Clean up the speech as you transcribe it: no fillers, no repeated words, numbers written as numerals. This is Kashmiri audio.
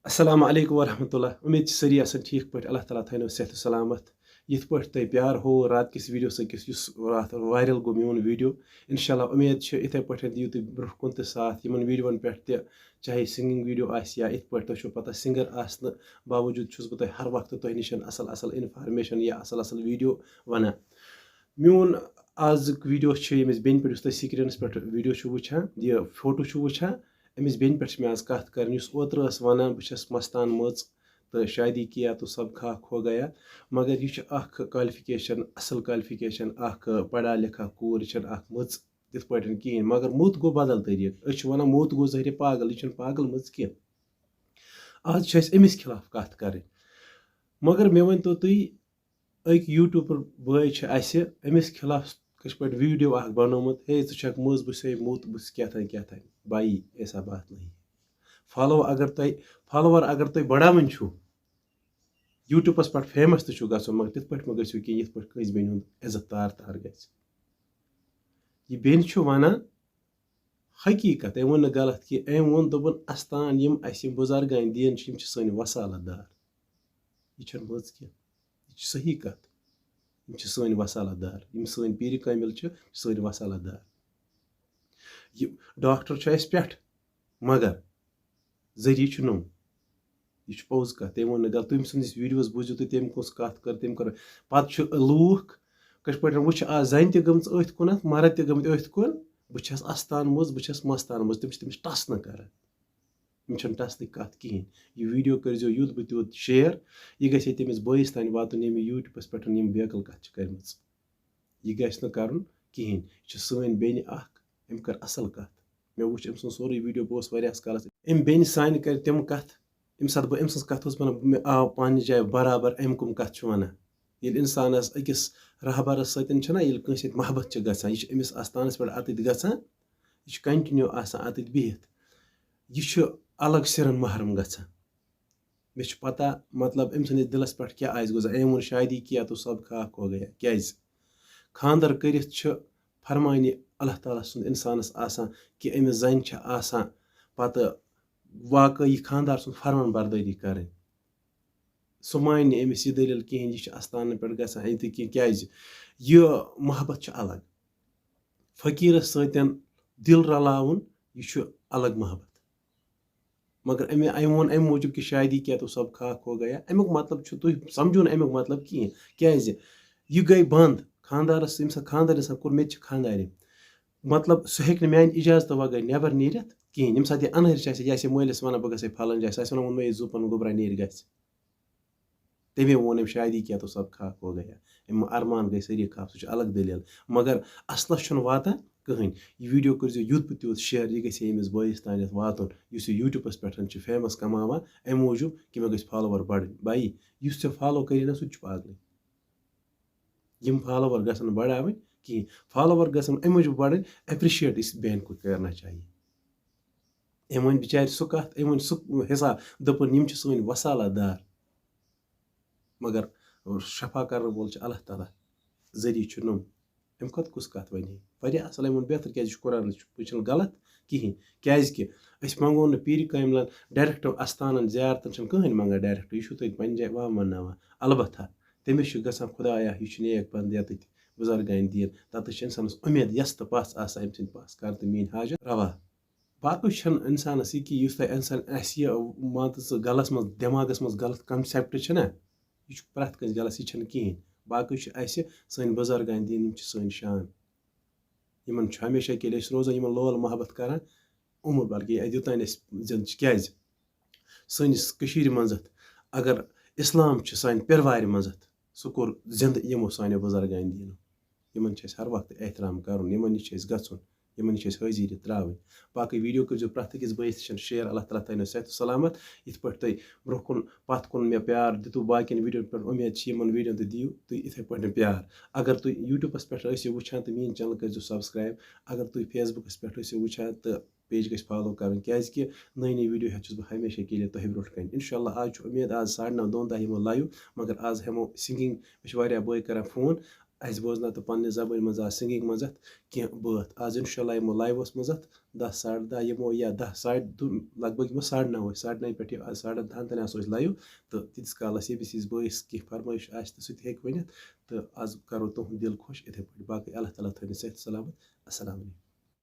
السلام علیکم ورحمۃ اللہ امید سری آسان ٹھیک پٲٹھۍ اللہ تعالیٰ تھٲینو صحت و سلامت یِتھ پٲٹھۍ تۄہہِ پیار ہوو رات کِس ویٖڈیوَس أکِس یُس راتھ وایرل گوٚو میون ویٖڈیو اِنشاءاللہ امید چھِ یِتھَے پٲٹھۍ دِیِو تُہۍ برونٛہہ کُن تہِ ساتھ یِمن ویٖڈیوَن پٮ۪ٹھ تہِ چاہے سِنگِنٛگ ویٖڈیو آسہِ یا یِتھ پٲٹھۍ تۄہہِ چھو پَتہ سِنٛگَر آسنہٕ باوجوٗد چھُس بہٕ تۄہہِ ہر وقتہٕ تۄہہِ نِش اَصٕل اَصٕل اِنفارمیشَن یا اَصٕل اَصٕل ویٖڈیو وَنان میون آزُک ویٖڈیو چھُ ییٚمِس بیٚنہِ پٮ۪ٹھ یُس تُہۍ سِکریٖنَس پٮ۪ٹھ ویٖڈیو چھُو وٕچھان یہِ فوٹو چھُو وٕچھان أمِس بیٚنہِ پٮ۪ٹھ چھِ مےٚ آز کَتھ کَرٕنۍ یُس اوترٕ ٲس وَنان بہٕ چھَس مستان مٔژ تہٕ شادی کیا تو سب خاک ہو گیا مگر یہِ چھِ اَکھ کالفِکیشَن اَصٕل کالفِکیشَن اَکھ پَڑھا لِکھا کوٗر یہِ چھَنہٕ اَکھ مٔژ تِتھ پٲٹھۍ کِہیٖنۍ مگر موٚت گوٚو بدل طٔریٖقہٕ أسۍ چھِ وَنان موٚت گوٚو ظٲہرِ پاگل یہِ چھَنہٕ پاگل مٔژ کینٛہہ آز چھِ اَسہِ أمِس خلاف کَتھ کَرٕنۍ مگر مےٚ ؤنۍتو تُہۍ أکۍ یوٗٹیوٗبَر بٲے چھِ اَسہِ أمِس خلاف کِتھ پٲٹھۍ ویٖڈیو اَکھ بنومُت ہے ژٕ چھَکھ مٔژ بہٕ چھُسے موٚت بہٕ چھُس کیٛاہ تھانۍ بھایی ایسا بات نہیں فالووَر اگر تۄہہِ بڑاوٕنۍ چھُو یوٗٹیوٗبَس پٮ۪ٹھ فیمَس تہِ چھُ گژھُن مگر تِتھ پٲٹھۍ مہ گٔژھِو کینٛہہ یِتھ پٲٹھۍ کٲنٛسہِ بیٚنہِ ہُنٛد عزت تار گژھِ یہِ بیٚنہِ چھُ وَنان حقیٖقت أمۍ ووٚن نہٕ غلط کینٛہہ أمۍ ووٚن دوٚپُن اَستان یِم اَسہِ یِم بُزرگانہِ دِن چھِ یِم چھِ سٲنۍ وصالت دار یہِ چھَنہٕ مٔژ کینٛہہ یہِ چھِ صحیح کَتھ یِم چھِ سٲنۍ وصالت دار یِم سٲنۍ پیٖرِ کامِل چھِ سٲنۍ وصالت دار یہِ ڈاکٹر چھُ اَسہِ پٮ۪ٹھ مگر ذٔریعہٕ چھُ نوٚم یہِ چھُ پوٚز کَتھ تٔمۍ ووٚن نہٕ غلط تٔمۍ سٕنٛدِس ویٖڈیوَس بوٗزِو تُہۍ تٔمۍ کۄس کَتھ کٔر تٔمۍ کٔر پَتہٕ چھُ لوٗکھ کِتھ پٲٹھۍ وٕچھ آز زَنہِ تہِ گٔمٕژ أتھۍ کُنَتھ مرد تہِ گٔمٕتۍ أتھۍ کُن بہٕ چھَس اَستان مٔژ بہٕ چھَس مستان مٔژ تِم چھِ تٔمِس ٹَسنہٕ کَران یِم چھَنہٕ ٹَسنٕکۍ کَتھ کِہیٖنۍ یہِ ویٖڈیو کٔرۍزیو یوٗت بہٕ تیوٗت شِیَر یہِ گژھِ ہے تٔمِس بٲیِس تانۍ واتُن ییٚمہِ یوٗٹیوٗبَس پٮ۪ٹھ یِم بیکٕل کَتھ چھِ کَرِمٕژ یہِ گژھِ نہٕ کَرُن کِہیٖنۍ یہِ چھِ سٲنۍ بیٚنہِ اَکھ أمۍ کٔر اَصٕل کَتھ مےٚ وٕچھ أمۍ سُنٛد سورُے ویٖڈیو بہٕ اوسُس واریاہَس کالَس أمۍ بیٚنہِ سانہِ کَرِ تِم کَتھ ییٚمہِ ساتہٕ بہٕ أمۍ سٕنٛز کَتھ اوسُس وَنان مےٚ آو پنٛنہِ جایہِ برابر أمۍ کٕم کَتھ چھُ وَنان ییٚلہِ اِنسانَس أکِس رہبَرَس سۭتۍ چھِنہ ییٚلہِ کٲنٛسہِ سۭتۍ محبت چھِ گژھان یہِ چھِ أمِس آستانَس پٮ۪ٹھ اَتِتھ گژھان یہِ چھُ کَنٹِنیوٗ آسان اَتِتھ بِہِتھ یہِ چھُ الگ سِرَن محرم گژھان مےٚ چھُ پَتہ مطلب أمۍ سٕنٛدِس دِلَس پٮ۪ٹھ کیٛاہ آسہِ گُزران أمۍ ووٚن شادی کیا تو سب خاک ہو گیا کیٛازِ خاندَر کٔرِتھ چھُ فرمانہِ اللہ تعالیٰ سُنٛد اِنسانَس آسان کہِ أمِس زَنہِ چھِ آسان پَتہٕ واقعی خاندار سُنٛد فرمان بردٲری کَرٕنۍ سُہ مانہِ نہٕ أمِس یہِ دٔلیٖل کِہیٖنۍ یہِ چھِ اَستانَن پٮ۪ٹھ گژھان اَتہِ کینٛہہ کیٛازِ یہِ محبت چھُ الگ فقیٖرَس سۭتۍ دِل رلاوُن یہِ چھُ الگ محبت مگر أمۍ ووٚن اَمہِ موٗجوٗب کہِ شادی کیا تو سب خاک ہو گیا اَمیُک مطلب چھُ تُہۍ سَمجھو نہٕ اَمیُک مطلب کِہیٖنۍ کیٛازِ یہِ گٔے بنٛد خاندارَس ییٚمہِ ساتہٕ خاندار اِنسان کوٚر مےٚ تہِ چھِ خاندارِنۍ مطلب سُہ ہیٚکہِ نہٕ میٛانہِ اِجازتہٕ وَغٲر نٮ۪بر نیٖرِتھ کِہیٖنۍ ییٚمہِ ساتہٕ یہِ اَنہَرِش آسہِ یہِ آسہِ مٲلِس وَنان بہٕ گژھٕ ہے پھلٲنۍ جایہِ سُہ آسہِ وَنان ووٚن مےٚ یہِ زُپَن گوٚبرا نیرِ گژھِ تٔمے ووٚن أمۍ شادی کیا تو سب خاک ہو گیا أمۍ اَرمان گٔے سٲری خاک سُہ چھُ الگ دٔلیٖل مگر اَصلَس چھُنہٕ واتان کٕہٕنۍ یہِ ویٖڈیو کٔرۍزیو یوٗت بہٕ تیوٗت شِیَر یہِ گژھِ ہے أمِس بٲیِس تانٮ۪تھ واتُن یُس یہِ یوٗٹیوٗبَس پٮ۪ٹھ چھِ فیمَس کماوان اَمہِ موٗجوٗب کہِ مےٚ گٔژھۍ فالووَر بَڑٕنۍ بھایی یُس ژےٚ فالو کٔری نہ سُہ تہِ چھُ پاگلٕے یِم فالووَر گژھن نہٕ بڑاوٕنۍ کِہیٖنۍ فالووَر گژھن اَمہِ موٗجوٗب بڑٕنۍ ایپرِشیٹ اِس بہن کو کرنا چاہیے أمۍ ووٚن بِچارِ سُہ کَتھ أمۍ ووٚن سُہ حِساب دوٚپُن یِم چھِ سٲنۍ وصالت دار مگر شفا کَرن وول چھُ اللہ تعالیٰ ذٔریعہٕ چھُ نوٚم اَمہِ کھۄتہٕ کُس کَتھ وَنہِ ہے واریاہ اَصٕل أمۍ ووٚن بہتر کیٛازِ یہِ چھُ قرآنٕچ یہِ چھُنہٕ غلط کِہیٖنۍ کیٛازِکہِ أسۍ منٛگو نہٕ پیٖرِ کامِلَن ڈایرٮ۪کٹ اَستانَن زیارتَن چھِنہٕ کٕہٕنۍ منٛگان ڈایرٮ۪کٹ یہِ چھُو تُہۍ پنٛنہِ جایہِ وَنناوان البتہ تٔمِس چھُ گژھان خۄدایا یہِ چھُ نیک بنٛد ییٚتِتھ بُزرگانہِ دیٖن تَتَس چھِ اِنسانَس اُمید یَس تہٕ پَژھ آسان أمۍ سٕنٛدِ پَژھ کَر تہٕ میٛٲنۍ حاجت روا باقٕے چھُنہٕ اِنسانَس یہِ کہِ یُس تۄہہِ اِنسان اَسہِ یہِ مان تہٕ ژٕ غلط منٛز دٮ۪ماغَس منٛز غلط کَنسٮ۪پٹ چھُنہ یہِ چھُ پرٛٮ۪تھ کٲنٛسہِ غلط یہِ چھَنہٕ کِہیٖنۍ باقٕے چھُ اَسہِ سٲنۍ بُزرگانہِ دیٖن یِم چھِ سٲنۍ شان یِمن چھُ ہمیشہ کیٛازِ أسۍ روزان یِمن لول محبت کران عمر بلکہِ یوٚتانۍ أسۍ زِندٕ چھِ کیٛازِ سٲنِس کٔشیٖرِ منٛزَتھ اگر اِسلام چھُ سانہِ پِروارِ منٛزَتھ سُہ کوٚر زِندٕ یِمو سانیو بُزرگانہِ دیٖنو یِمن چھِ اَسہِ ہر وقتہٕ احترام کَرُن یِمن نِش چھِ اَسہِ گژھُن یِمن نِش چھِ اَسہِ حٲضیٖری ترٛاوٕنۍ باقٕے ویٖڈیو کٔرۍزیو پرٛٮ۪تھ أکِس بٲیِس نِش شِیَر اللہ تعالیٰ تھٲینو صحت و سلامت یِتھ پٲٹھۍ تُہۍ برونٛہہ کُن پَتھ کُن مےٚ پیار دِتوٗ باقیَن ویٖڈیوَن پٮ۪ٹھ اُمید چھِ یِمن ویٖڈیوَن تہِ دِیِو تُہۍ یِتھَے پٲٹھۍ پیار اگر تُہۍ یوٗٹیوٗبَس پٮ۪ٹھ ٲسِو وٕچھان تہٕ میٛٲنۍ چَنَل کٔرۍزیو سبسکرایب اگر تُہۍ فیس بُکَس پٮ۪ٹھ ٲسِو وٕچھان تہٕ پیج گژھِ فالو کَرٕنۍ کیٛازِکہِ نٔے نٔے ویٖڈیو ہٮ۪تھ چھُس بہٕ ہمیشہ کے لیے تۄہہِ برونٛٹھ کَنہِ اِنشاء اللہ آز چھُ اُمید آز 9:30 دۄن تام یِمو لایِو مگر آز ہٮ۪مو سِنٛگِنٛگ مےٚ چھِ واریاہ بٲے کَران فون اَسہِ بوزناو تہٕ پنٛنہِ زبٲنۍ منٛز سِنگِنٛگ منٛز کینٛہہ بٲتھ آز اِنشاء اللہ یِمو لایوَس منٛز 10 10:30 یِمو یا 10 لگ بگ یِمو 9:30 9:30 پٮ۪ٹھ 10:30 تام آسو أسۍ لایِو تہٕ تیٖتِس کالَس ییٚمِس یِژھ بٲیِس کینٛہہ فرمٲیش آسہِ تہٕ سُہ تہِ ہیٚکہِ ؤنِتھ تہٕ آز کَرو تُہُنٛد دِل خۄش یِتھَے پٲٹھۍ باقٕے اللہ تعالیٰ تھٲینو صحت سلامت. السلام علیکم.